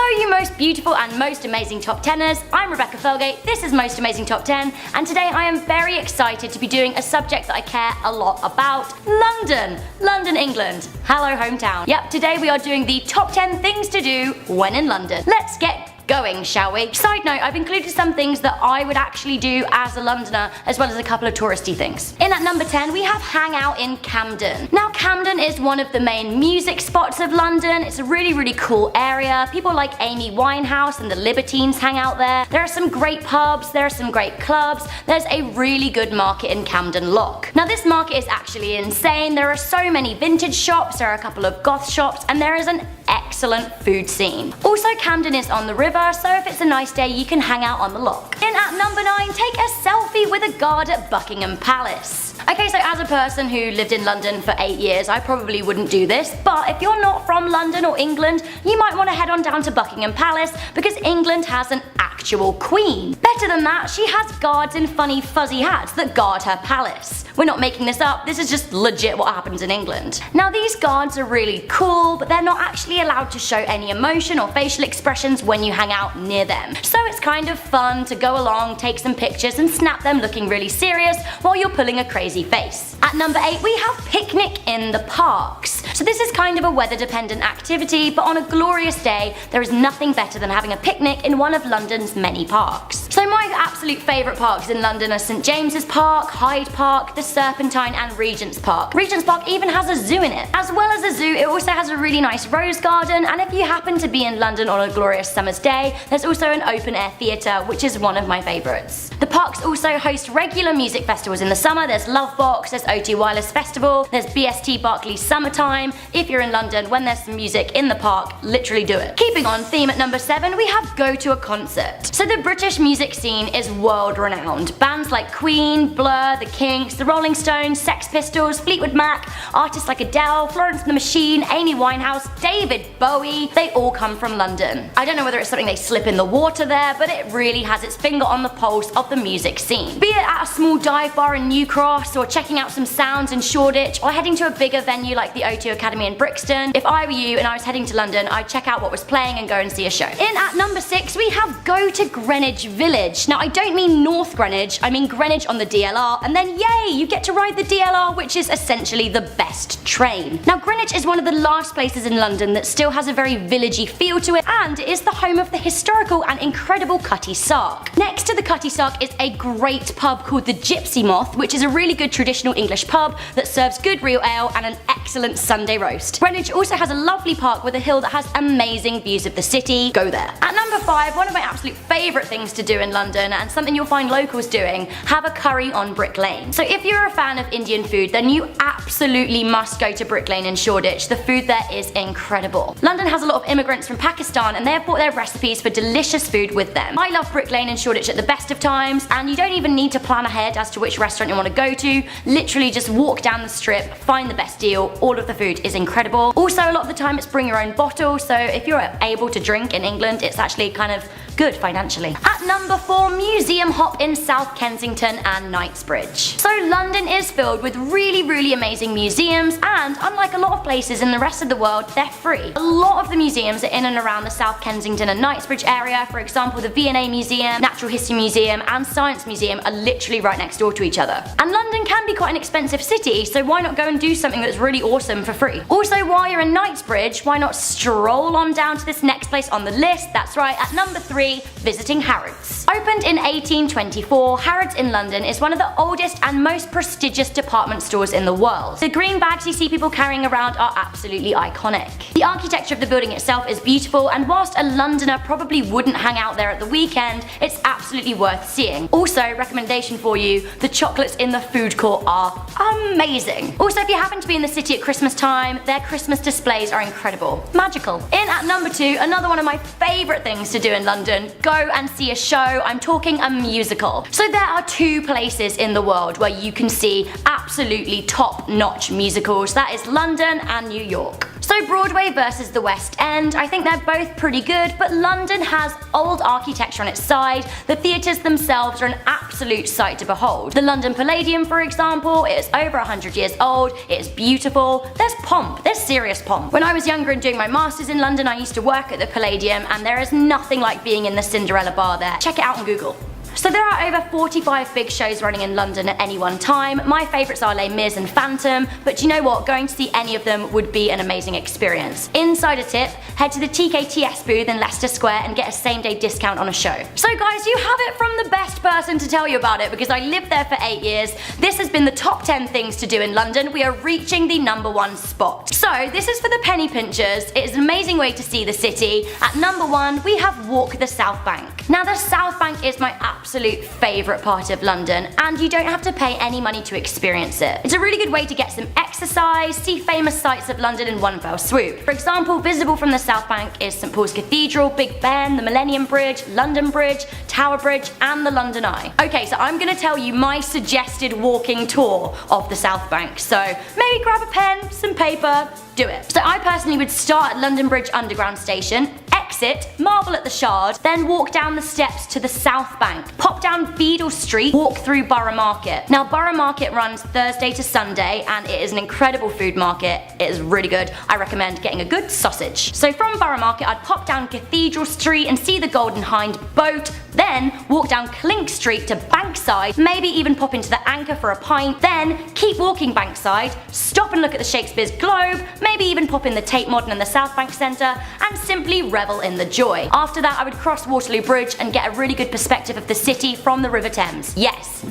Hello you most beautiful and most amazing top 10ers, I'm Rebecca Felgate, this is Most Amazing Top 10, and today I am very excited to be doing a subject that I care a lot about, London. London, England. Hello hometown. Yep, today we are doing the top 10 things to do when in London. Let's get going, shall we? Side note, I've included some things that I would actually do as a Londoner, as well as a couple of touristy things. In at number 10, we have Hang Out in Camden. Now, Camden is one of the main music spots of London. It's a really cool area. People like Amy Winehouse and the Libertines hang out there. There are some great pubs, there are some great clubs. There's a really good market in Camden Lock. Now, this market is actually insane. There are so many vintage shops, there are a couple of goth shops, and there is an excellent food scene. Also, Camden is on the river, so if it's a nice day, you can hang out on the lock. In at number 9, take a selfie with a guard at Buckingham Palace. Okay, so as a person who lived in London for 8 years, I probably wouldn't do this, but if you're not from London or England, you might want to head on down to Buckingham Palace because England has an actual queen. Better than that, she has guards in funny fuzzy hats that guard her palace. We're not making this up, this is just legit what happens in England. Now, these guards are really cool, but they're not actually allowed to show any emotion or facial expressions when you hang out near them. So it's kind of fun to go along, take some pictures and snap them looking really serious while you're pulling a crazy face. At number 8, we have picnic in the parks. So this is kind of a weather dependent activity, but on a glorious day, there is nothing better than having a picnic in one of London's many parks. So my absolute favourite parks in London are St James's Park, Hyde Park, the Serpentine and Regent's Park. Regent's Park even has a zoo in it. As well as a zoo, it also has a really nice rose garden, and if you happen to be in London on a glorious summer's day, there's also an open air theatre, which is one of my favourites. The parks also host regular music festivals in the summer. There's Lovebox, there's O2 Wireless Festival, there's BST Barclays Summertime. If you're in London, when there's some music in the park, literally do it. Keeping on theme at number 7, we have go to a concert. So the British music scene is world renowned. Bands like Queen, Blur, The Kinks, The Rolling Stones, Sex Pistols, Fleetwood Mac, artists like Adele, Florence and the Machine, Amy Winehouse, David Bowie, they all come from London. I don't know whether it's something they slip in the water there, but it really has its finger on the pulse of the music scene. Be it at a small dive bar in New Cross, or checking out some sounds in Shoreditch, or heading to a bigger venue like the O2 Academy in Brixton, if I were you and I was heading to London, I'd check out what was playing and go and see a show. In at number 6, we have go to Greenwich Village. Now, I don't mean North Greenwich, I mean Greenwich on the DLR, and then yay, you get to ride the DLR, which is essentially the best train. Now, Greenwich is one of the last places in London that still has a very villagey feel to it, and it is the home of the historical and incredible Cutty Sark. Next to the Cutty Sark is a great pub called the Gypsy Moth, which is a really good traditional English pub that serves good real ale and an excellent Sunday roast. Greenwich also has a lovely park with a hill that has amazing views of the city. Go there. At number 5, one of my absolute favourite things to do in London, and something you'll find locals doing, have a curry on Brick Lane. So if you're a fan of Indian food, then you absolutely must go to Brick Lane in Shoreditch. The food there is incredible. London has a lot of immigrants from Pakistan, and they have brought their recipes for delicious food with them. I love Brick Lane in Shoreditch at the best of times, and you don't even need to plan ahead as to which restaurant you want to go to. Literally just walk down the strip, find the best deal. All of the food is incredible. Also, a lot of the time it's bring your own bottle, so if you're able to drink in England, it's actually kind of good financially. At number 4, museum hop in South Kensington and Knightsbridge. So London is filled with really amazing museums, and unlike a lot of places in the rest of the world, they're free. A lot of the museums are in and around the South Kensington and Knightsbridge area. For example, the V&A Museum, Natural History Museum and Science Museum are literally right next door to each other. And London can be quite an expensive city, so why not go and do something that's really awesome for free? Also, while you're in Knightsbridge, why not stroll on down to this next place on the list? That's right, at number 3, visiting Harrods. Opened in 1824, Harrods in London is one of the oldest and most prestigious department stores in the world. The green bags you see people carrying around are absolutely iconic. The architecture of the building itself is beautiful, and whilst a Londoner probably wouldn't hang out there at the weekend, it's absolutely worth seeing. Also, recommendation for you, the chocolates in the food court are amazing. Also, if you happen to be in the city at Christmas time, their Christmas displays are incredible. Magical. In at number 2, another one of my favourite things to do in London, go and see a show. I'm talking a musical. So there are 2 places in the world where you can see absolutely top-notch musicals. That is London and New York. So Broadway versus the West End, I think they're both pretty good, but London has old architecture on its side. The theatres themselves are an absolute sight to behold. The London Palladium, for example, it is over 100 years old, it is beautiful, there's pomp, there's serious pomp. When I was younger and doing my masters in London, I used to work at the Palladium, and there is nothing like being in the Cinderella bar there. Check it out on Google. So there are over 45 big shows running in London at any one time. My favourites are Les Mis and Phantom, but do you know what? Going to see any of them would be an amazing experience. Insider tip, head to the TKTS booth in Leicester Square and get a same-day discount on a show. So guys, you have it from the best person to tell you about it because I lived there for 8 years. This has been the top 10 things to do in London. We are reaching the #1 spot. So this is for the penny pinchers. It is an amazing way to see the city. At number 1, we have Walk the South Bank. Now the South Bank is my absolute favourite part of London, and you don't have to pay any money to experience it. It's a really good way to get some exercise, see famous sights of London in one fell swoop. For example, visible from the South Bank is St Paul's Cathedral, Big Ben, the Millennium Bridge, London Bridge, Tower Bridge, and the London Eye. Okay, so I'm gonna tell you my suggested walking tour of the South Bank, so maybe grab a pen, some paper, do it. So I personally would start at London Bridge Underground Station, exit, marvel at the Shard, then walk down the steps to the South Bank, pop down Beadle Street, walk through Borough Market. Now Borough Market runs Thursday to Sunday and it is an incredible food market. It is really good. I recommend getting a good sausage. So from Borough Market I'd pop down Cathedral Street and see the Golden Hind boat, then walk down Clink Street to Bankside, maybe even pop into the Anchor for a pint, then keep walking Bankside, stop and look at the Shakespeare's Globe, maybe even pop in the Tate Modern and the South Bank Centre, and simply revel in the joy. After that I would cross Waterloo Bridge and get a really good perspective of the city from the River Thames. Yes.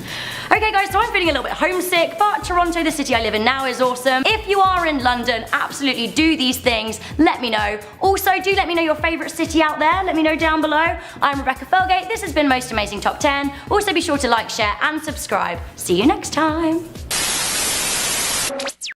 Okay guys, so I'm feeling a little bit homesick, but Toronto, the city I live in now, is awesome. If you are in London, absolutely do these things. Let me know. Also, do let me know your favourite city out there. Let me know down below. I'm Rebecca Felgate. This has been Most Amazing Top 10. Also be sure to like, share and subscribe. See you next time.